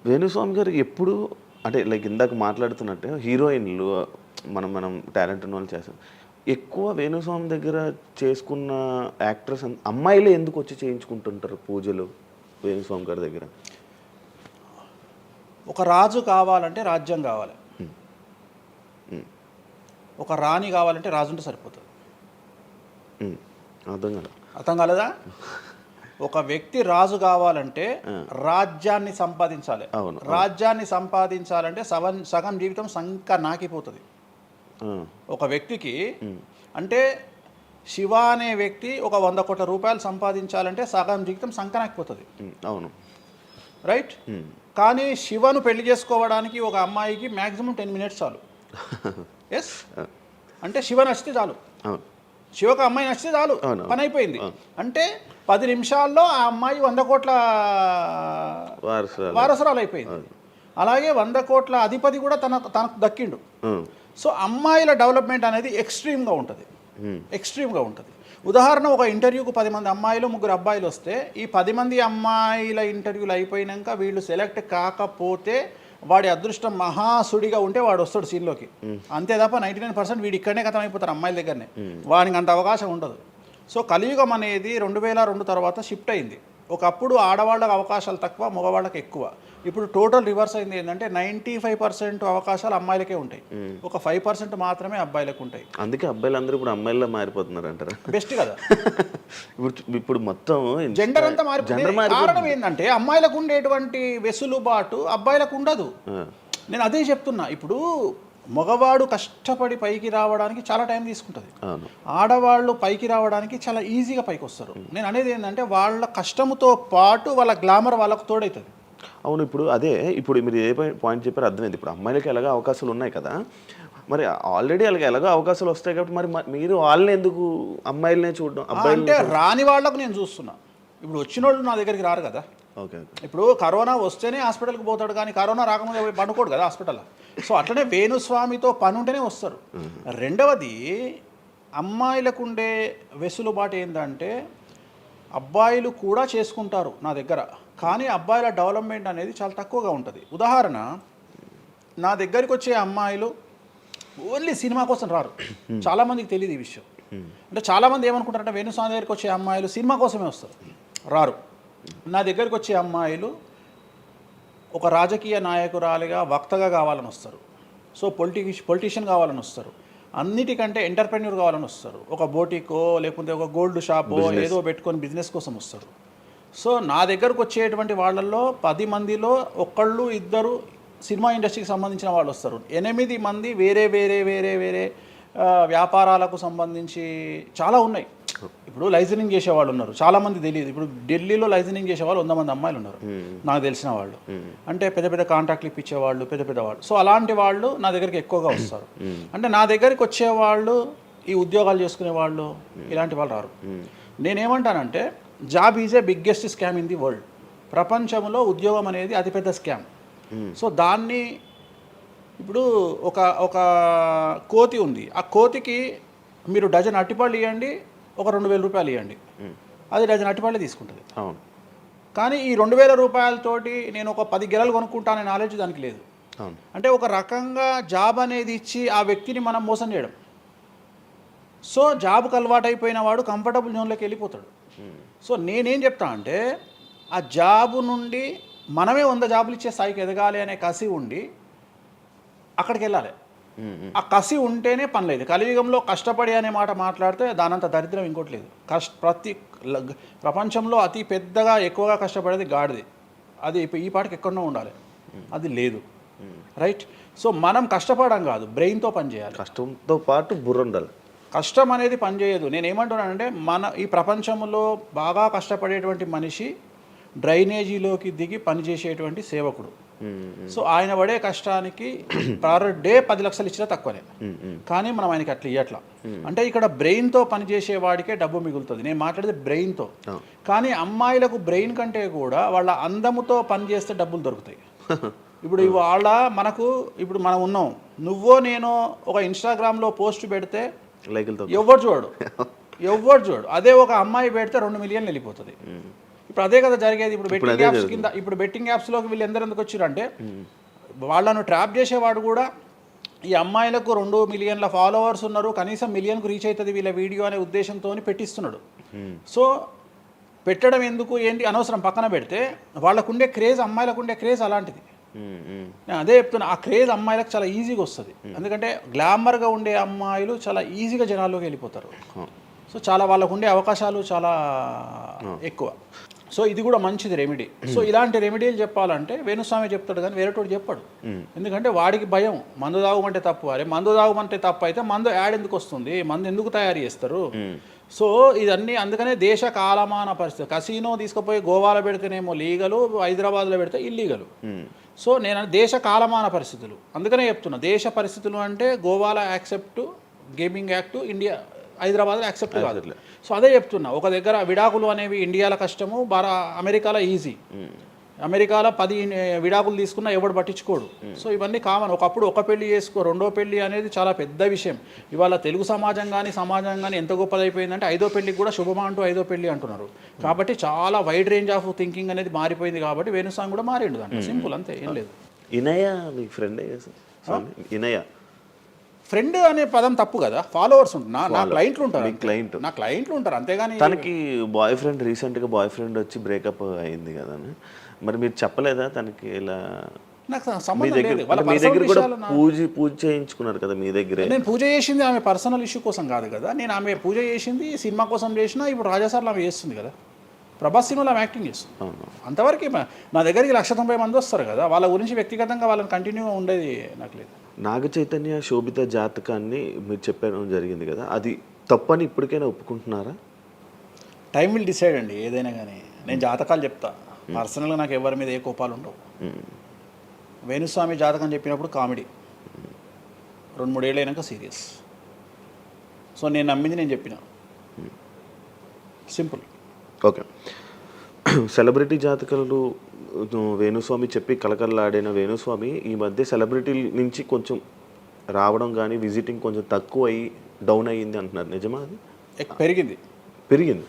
వేణుస్వామి గారు ఎప్పుడు అంటే లైక్ ఇందాక మాట్లాడుతున్నట్టే హీరోయిన్లు మనం టాలెంట్ ఉన్న వాళ్ళు చేస్తాం. ఎక్కువ వేణుస్వామి దగ్గర చేసుకున్న యాక్టర్స్ అమ్మాయిలే ఎందుకు వచ్చి చేయించుకుంటుంటారు పూజలు వేణుస్వామి గారి దగ్గర? ఒక రాజు కావాలంటే రాజ్యం కావాలి, ఒక రాణి కావాలంటే రాజు ఉంటే సరిపోతుంది. అర్థం కాలేదా? ఒక వ్యక్తి రాజు కావాలంటే రాజ్యాన్ని సంపాదించాలి. రాజ్యాన్ని సంపాదించాలంటే సగం జీవితం సంక నాకిపోతుంది ఒక వ్యక్తికి. అంటే శివ అనే వ్యక్తి ఒక 100 కోట్ల రూపాయలు సంపాదించాలంటే సగం జీవితం సంక నాకిపోతుంది. అవును, రైట్. కానీ శివను పెళ్లి చేసుకోవడానికి ఒక అమ్మాయికి మ్యాక్సిమం 10 మినిట్స్ చాలు. ఎస్, అంటే శివ నచ్చితే చాలు, శివకు అమ్మాయి నచ్చితే చాలు, పని అయిపోయింది. అంటే 10 నిమిషాల్లో ఆ అమ్మాయి 100 కోట్ల వారసురాలు అయిపోయింది. అలాగే 100 కోట్ల అధిపతి కూడా తనకు దక్కిండు. సో అమ్మాయిల డెవలప్మెంట్ అనేది ఎక్స్ట్రీమ్గా ఉంటుంది, ఎక్స్ట్రీమ్గా ఉంటుంది. ఉదాహరణ, ఒక ఇంటర్వ్యూకు 10 మంది అమ్మాయిలు 3 అబ్బాయిలు వస్తే ఈ 10 మంది అమ్మాయిల ఇంటర్వ్యూలు అయిపోయినాక వీళ్ళు సెలెక్ట్ కాకపోతే వాడి అదృష్టం మహాసుడిగా ఉంటే వాడు వస్తాడు సీన్లోకి. అంతే తప్ప 99% వీడు ఇక్కడనే కథం అయిపోతారు అమ్మాయిల దగ్గరనే, వాడికి అంత అవకాశం ఉండదు. సో కలియుగం అనేది 2002 తర్వాత షిఫ్ట్ అయింది. ఒకప్పుడు ఆడవాళ్ళకి అవకాశాలు తక్కువ, మగవాళ్ళకి ఎక్కువ. ఇప్పుడు టోటల్ రివర్స్ అయింది. ఏంటంటే 95% అవకాశాలు అమ్మాయిలకే ఉంటాయి, ఒక 5% మాత్రమే అబ్బాయిలకు ఉంటాయి. అందుకే అబ్బాయిలందరూ ఇప్పుడు అమ్మాయిలా మారిపోతున్నారు అంటారా? బెస్ట్ కదా. ఇప్పుడు మొత్తం జెండర్ అంతా మారిపోయింది. కారణం ఏంటంటే అమ్మాయిలకు ఉండేటువంటి వెసులుబాటు అబ్బాయిలకు ఉండదు. నేను అదే చెప్తున్నా. ఇప్పుడు మగవాడు కష్టపడి పైకి రావడానికి చాలా టైం తీసుకుంటుంది, ఆడవాళ్ళు పైకి రావడానికి చాలా ఈజీగా పైకి వస్తారు. నేను అనేది ఏంటంటే వాళ్ళ కష్టముతో పాటు వాళ్ళ గ్లామర్ వాళ్ళకు తోడవుతుంది. అవును, ఇప్పుడు మీరు ఏ పాయింట్ చెప్పారో అర్థమైంది. ఇప్పుడు అమ్మాయిలకి ఎలాగో అవకాశాలు ఉన్నాయి కదా, మరి ఆల్రెడీ అలాగే ఎలాగో అవకాశాలు వస్తాయి కాబట్టి మరి మీరు వాళ్ళని ఎందుకు అమ్మాయిలనే చూడడం? అబ్బాయిలు అంటే రాని వాళ్ళకు నేను చూస్తున్నా. ఇప్పుడు వచ్చిన వాళ్ళు నా దగ్గరికి రారు కదా. ఇప్పుడు కరోనా వస్తేనే హాస్పిటల్కి పోతాడు, కానీ కరోనా రాకముందే పోయి పండుకోడు కదా హాస్పిటల్లో. సో అట్లనే వేణుస్వామితో పని ఉంటేనే వస్తారు. రెండవది, అమ్మాయిలకు ఉండే వెసులుబాటు ఏంటంటే అబ్బాయిలు కూడా చేసుకుంటారు నా దగ్గర, కానీ అబ్బాయిల డెవలప్మెంట్ అనేది చాలా తక్కువగా ఉంటుంది. ఉదాహరణ, నా దగ్గరికి వచ్చే అమ్మాయిలు ఓన్లీ సినిమా కోసం రారు. చాలామందికి తెలియదు ఈ విషయం. అంటే చాలామంది ఏమనుకుంటారంటే వేణుస్వామి దగ్గరికి వచ్చే అమ్మాయిలు సినిమా కోసమే వస్తారు, రారు. నా దగ్గరికి వచ్చే అమ్మాయిలు ఒక రాజకీయ నాయకురాలిగా వక్తగా కావాలని వస్తారు. సో పొలిటీషియన్ కావాలని వస్తారు. అన్నిటికంటే ఎంటర్ప్రెన్యూర్ కావాలని వస్తారు. ఒక బోటికో లేకపోతే ఒక గోల్డ్ షాపో ఏదో పెట్టుకొని బిజినెస్ కోసం వస్తారు. సో నా దగ్గరకు వచ్చేటువంటి వాళ్ళల్లో 10 మందిలో 1-2 సినిమా ఇండస్ట్రీకి సంబంధించిన వాళ్ళు వస్తారు. 8 మంది వేరే వేరే వేరే వేరే వ్యాపారాలకు సంబంధించి చాలా ఉన్నాయి. ఇప్పుడు లైసెన్సింగ్ చేసేవాళ్ళు ఉన్నారు, చాలామంది తెలియదు. ఇప్పుడు ఢిల్లీలో లైసెన్సింగ్ చేసేవాళ్ళు 100 మంది అమ్మాయిలు ఉన్నారు నాకు తెలిసిన వాళ్ళు. అంటే పెద్ద పెద్ద కాంట్రాక్ట్లు ఇప్పించేవాళ్ళు, పెద్ద పెద్ద వాళ్ళు. సో అలాంటి వాళ్ళు నా దగ్గరికి ఎక్కువగా వస్తారు. అంటే నా దగ్గరికి వచ్చేవాళ్ళు ఈ ఉద్యోగాలు చేసుకునే వాళ్ళు, ఇలాంటి వాళ్ళు రారు. నేనేమంటానంటే job is a biggest scam in the world. ప్రపంచంలో ఉద్యోగం అనేది అతిపెద్ద స్కామ్. సో దాన్ని ఇప్పుడు ఒక కోతి ఉంది, ఆ కోతికి మీరు డజన్ అట్టిపళ్ళు ఇవ్వండి, ఒక 2,000 రూపాయలు ఇవ్వండి, అది డజన్ అట్టిపళ్ళే తీసుకుంటుంది. కానీ ఈ 2,000 రూపాయలతోటి నేను ఒక 10 గెలలు కొనుక్కుంటాననే నాలెడ్జ్ దానికి లేదు. అంటే ఒక రకంగా జాబ్ అనేది ఇచ్చి ఆ వ్యక్తిని మనం మోసం చేయడం. సో జాబ్కి అలవాటు అయిపోయిన వాడు కంఫర్టబుల్ జోన్లోకి వెళ్ళిపోతాడు. సో నేనేం చెప్తా అంటే ఆ జాబు నుండి మనమే 100 జాబులు ఇచ్చే స్థాయికి ఎదగాలి అనే కసి ఉండి అక్కడికి వెళ్ళాలి. ఆ కసి ఉంటేనే పని లేదు. కలియుగంలో కష్టపడి అనే మాట మాట్లాడితే దానంత దరిద్రం ఇంకోటి లేదు. ప్రపంచంలో అతి పెద్దగా ఎక్కువగా కష్టపడేది గాడిది. అది ఈ పాటికి ఎక్కడో ఉండాలి, అది లేదు. రైట్. సో మనం కష్టపడడం కాదు, బ్రెయిన్తో పని చేయాలి. కష్టంతో పాటు బుర్ర ఉండాలి. కష్టం అనేది పనిచేయదు. నేనేమంటున్నానంటే ఈ ప్రపంచంలో బాగా కష్టపడేటువంటి మనిషి డ్రైనేజీలోకి దిగి పనిచేసేటువంటి సేవకుడు. సో ఆయన పడే కష్టానికి పర్ డే 10 లక్షలు ఇచ్చినా తక్కువనే, కానీ మనం ఆయనకి అట్లా ఇవ్వట్లా. అంటే ఇక్కడ బ్రెయిన్తో పనిచేసే వాడికే డబ్బు మిగులుతుంది. నేను మాట్లాడేది బ్రెయిన్తో. కానీ అమ్మాయిలకు బ్రెయిన్ కంటే కూడా వాళ్ళ అందముతో పనిచేస్తే డబ్బులు దొరుకుతాయి. ఇప్పుడు ఇప్పుడు మనం ఉన్నాం, నువ్వో నేను ఒక ఇన్స్టాగ్రామ్లో పోస్ట్ పెడితే ఎవ్వరు చూడు. అదే ఒక అమ్మాయి పెడితే 2 మిలియన్లు వెళ్ళిపోతుంది. ఇప్పుడు అదే కదా జరిగేది. ఇప్పుడు బెట్టింగ్ యాప్స్ కింద, ఇప్పుడు బెట్టింగ్ యాప్స్లోకి వీళ్ళు ఎందుకు వచ్చారు అంటే వాళ్ళను ట్రాప్ చేసేవాడు కూడా ఈ అమ్మాయిలకు 2 మిలియన్ల ఫాలోవర్స్ ఉన్నారు, కనీసం మిలియన్కు రీచ్ అవుతుంది వీళ్ళ వీడియో అనే ఉద్దేశంతో పెట్టిస్తున్నాడు. సో పెట్టడం ఎందుకు ఏంటి అనవసరం పక్కన పెడితే, వాళ్ళకుండే క్రేజ్, అమ్మాయిలకు ఉండే క్రేజ్ అలాంటిది. నేను అదే చెప్తున్నా, ఆ క్రేజ్ అమ్మాయిలకు చాలా ఈజీగా వస్తుంది. ఎందుకంటే గ్లామర్గా ఉండే అమ్మాయిలు చాలా ఈజీగా జనాల్లోకి వెళ్ళిపోతారు. సో చాలా వాళ్ళకు ఉండే అవకాశాలు చాలా ఎక్కువ. సో ఇది కూడా మంచిది రెమెడీ. సో ఇలాంటి రెమెడీలు చెప్పాలంటే వేణుస్వామి చెప్తాడు కానీ వేరేటోడు చెప్పాడు. ఎందుకంటే వాడికి భయం, మందు తాగమంటే తప్పు. అరే మందు తాగమంటే తప్పు అయితే మందు యాడ్ ఎందుకు వస్తుంది, మందు ఎందుకు తయారు చేస్తారు? సో ఇదన్నీ అందుకనే దేశ కాలమాన పరిస్థితి. కసినో తీసుకుపోయి గోవాలో పెడితేనేమో లీగలు, హైదరాబాద్లో పెడితే ఇల్లీగలు. సో నేను దేశ కాలమాన పరిస్థితులు అందుకనే చెప్తున్నా. దేశ పరిస్థితులు అంటే గోవాలో యాక్సెప్ట్ గేమింగ్ యాక్ట్, ఇండియా హైదరాబాద్లో యాక్సెప్ట్ కాదు. సో అదే చెప్తున్నా, ఒక దగ్గర విడాకులు అనేవి ఇండియాలో కష్టము, అమెరికాలో ఈజీ. అమెరికాలో 10 విడాకులు తీసుకున్నా ఎవడు పట్టించుకోడు. సో ఇవన్నీ కామన్. ఒకప్పుడు ఒక పెళ్లి చేసుకో, రెండో పెళ్లి అనేది చాలా పెద్ద విషయం. ఇవాళ తెలుగు సమాజం కానీ ఎంత గొప్పదైపోయిందంటే 5వ పెళ్లికి కూడా శుభమా అంటూ 5వ పెళ్లి అంటున్నారు. కాబట్టి చాలా వైడ్ రేంజ్ ఆఫ్ థింకింగ్ అనేది మారిపోయింది. కాబట్టి వేణుస్వామి కూడా మారిండు దాంట్లో, సింపుల్ అంతే, ఏం లేదు. ఇనయ మీ ఫ్రెండ్ ఇనయ ఫ్రెండ్ అనే పదం తప్పు కదా. ఫాలోవర్స్ ఉంటారు, నా క్లయింట్లు ఉంటారు, నా క్లయింట్లు ఉంటారు, అంతేగాని. తనకి బాయ్ ఫ్రెండ్ రీసెంట్గా బాయ్ ఫ్రెండ్ వచ్చి బ్రేకప్ అయింది కదా, మరి మీరు చెప్పలేదా తనకి? ఇలా నాకు సంబంధం లేదు. మీ దగ్గర కూడా పూజ చేయించుకున్నారు కదా మీ దగ్గర. నేను పూజ చేసింది ఆమె పర్సనల్ ఇష్యూ కోసం కాదు కదా. నేను ఆమె పూజ చేసింది సినిమా కోసం చేసినా. ఇప్పుడు రాజాసార్లు ఆమె చేస్తుంది కదా, ప్రభాస్ సినిమాలో ఆమె యాక్టింగ్ చేస్తుంది. అంతవరకు నా దగ్గరికి 190 మంది వస్తారు కదా, వాళ్ళ గురించి వ్యక్తిగతంగా వాళ్ళని కంటిన్యూగా ఉండేది నాకు లేదు. నాగ చైతన్య శోభిత జాతకాన్ని మీరు చెప్పడం జరిగింది కదా, అది తప్పని ఇప్పటికైనా ఒప్పుకుంటున్నారా? టైం విల్ డిసైడ్ అండి ఏదైనా కానీ. నేను జాతకాలు చెప్తా, పర్సనల్గా నాకు ఎవరి మీద ఏ కోపాలు ఉండవు. వేణుస్వామి జాతకం చెప్పినప్పుడు కామెడీ, 2-3 ఏళ్ళు అయినాక సీరియస్. సో నేను నమ్మింది నేను చెప్పిన, సింపుల్. ఓకే. సెలబ్రిటీ జాతకాలు వేణుస్వామి చెప్పి కలకల్లాడిన వేణుస్వామి ఈ మధ్య సెలబ్రిటీల నుంచి కొంచెం రావడం కానీ విజిటింగ్ కొంచెం తక్కువ అయ్యి డౌన్ అయ్యింది అంటున్నారు, నిజమా? అది పెరిగింది. పెరిగింది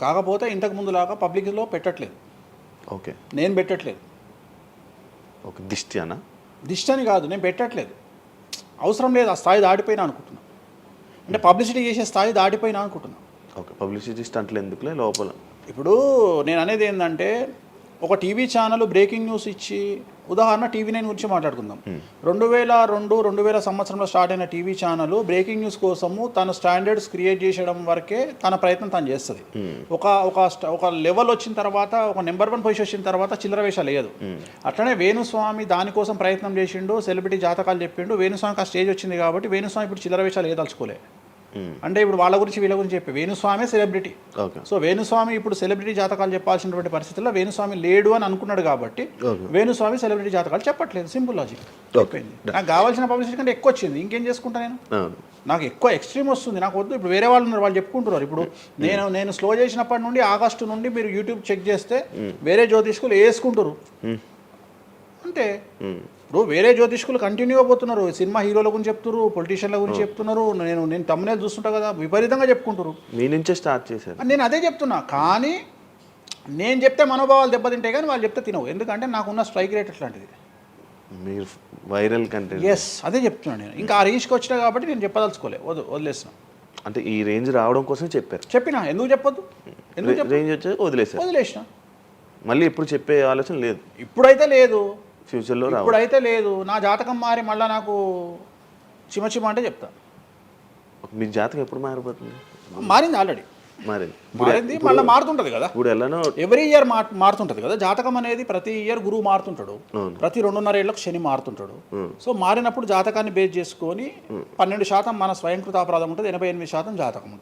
కాకపోతే ఇంతకు ముందులాగా పబ్లిక్లో పెట్టట్లేదు. ఓకే, నేను పెట్టట్లేదు. ఓకే, దిష్టి అని కాదు, నేను పెట్టట్లేదు. అవసరం లేదు, ఆ స్థాయి దాటిపోయినా అనుకుంటున్నా. అంటే పబ్లిసిటీ చేసే స్థాయి దాటిపోయినా అనుకుంటున్నా. ఓకే, పబ్లిసిటీ స్టంట్లు ఎందుకులే లోపల. ఇప్పుడు నేను అనేది ఏంటంటే, ఒక టీవీ ఛానల్ బ్రేకింగ్ న్యూస్ ఇచ్చి, ఉదాహరణ TV9 గురించి మాట్లాడుకుందాం. 2002-2000 సంవత్సరంలో స్టార్ట్ అయిన టీవీ ఛానల్ బ్రేకింగ్ న్యూస్ కోసము తన స్టాండర్డ్స్ క్రియేట్ చేయడం వరకే తన ప్రయత్నం తను చేస్తుంది. ఒక లెవెల్ వచ్చిన తర్వాత, ఒక నెంబర్ 1 పొజిషన్ వచ్చిన తర్వాత చిల్లర వేషాలు లేదు. అట్లనే వేణుస్వామి దానికోసం ప్రయత్నం చేసిండు, సెలబ్రిటీ జాతకాలు చెప్పిండు. వేణుస్వామికి ఆ స్టేజ్ వచ్చింది కాబట్టి వేణుస్వామి ఇప్పుడు చిల్లర వేషాలు ఏదలుచుకోలే. అంటే ఇప్పుడు వాళ్ళ గురించి వీళ్ళ గురించి చెప్పి వేణుస్వామి సెలబ్రిటీ. సో వేణుస్వామి ఇప్పుడు సెలబ్రిటీ జాతకాలు చెప్పాల్సినటువంటి పరిస్థితుల్లో వేణుస్వామి లేడు అని అనుకున్నాడు కాబట్టి వేణుస్వామి సెలబ్రిటీ జాతకాలు చెప్పట్లేదు. Simple logic. నాకు కావాల్సిన పబ్లిసిటీ కంటే ఎక్కువ వచ్చింది, ఇంకేం చేసుకుంటా నేను? నాకు ఎక్కువ ఎక్స్ట్రీమ్ వస్తుంది, నాకు వద్దు. ఇప్పుడు వేరే వాళ్ళు ఉన్నారు, వాళ్ళు చెప్పుకుంటున్నారు. ఇప్పుడు నేను స్లో చేసినప్పటి నుండి ఆగస్టు నుండి మీరు యూట్యూబ్ చెక్ చేస్తే వేరే జ్యోతిష్కులు వేసుకుంటారు అంటే. ఇప్పుడు వేరే జ్యోతిష్కులు కంటిన్యూగా పోతున్నారు, సినిమా హీరోల గురించి చెప్తున్నారు, పొలిటీషియన్ల గురించి చెప్తున్నారు. నేను తమ్మునే చూస్తుంటా కదా, విపరీతంగా చెప్పుకుంటారు. మీ నుంచే స్టార్ట్ చేశారు. నేను అదే చెప్తున్నా, కానీ నేను చెప్తే మనోభావాలు దెబ్బతింటాయి కానీ వాళ్ళు చెప్తే తినవు. ఎందుకంటే నాకున్న స్ట్రైక్ రేట్ అట్లాంటిది. మీరు వైరల్ కంటెంట్. ఎస్, అదే చెప్తున్నాను నేను. ఇంకా ఆ రేంజ్కి వచ్చినా కాబట్టి నేను చెప్పదలుచుకోలే, వదిలేసిన. అంటే ఈ రేంజ్ రావడం కోసం చెప్పినా ఎందుకు చెప్పొద్దు? రేంజ్ వచ్చి వదిలేసిన. మళ్ళీ ఇప్పుడు చెప్పే ఆలోచన లేదు. ఇప్పుడైతే లేదు, ఫ్యూచర్లో ఇప్పుడైతే లేదు. నా జాతకం మారి మళ్ళీ నాకు చిమ అంటే చెప్తా. మీ జాతకం ఎప్పుడు మారిపోతుంది? మారింది, ఆల్రెడీ మారింది, మళ్ళీ మారుతుంటది కదా. ఇప్పుడు ఎలానో ఎవ్రీ ఇయర్ మారుతుంటది కదా జాతకం అనేది. ప్రతి ఇయర్ గురువు మారుతుంటాడు, ప్రతి 2.5 ఏళ్ళకు శని మారుతుంటాడు. సో మారినప్పుడు జాతకాన్ని బేస్ చేసుకొని 12% మన స్వయంకృత అపరాధం ఉంటుంది, 88% జాతకం ఉంటుంది.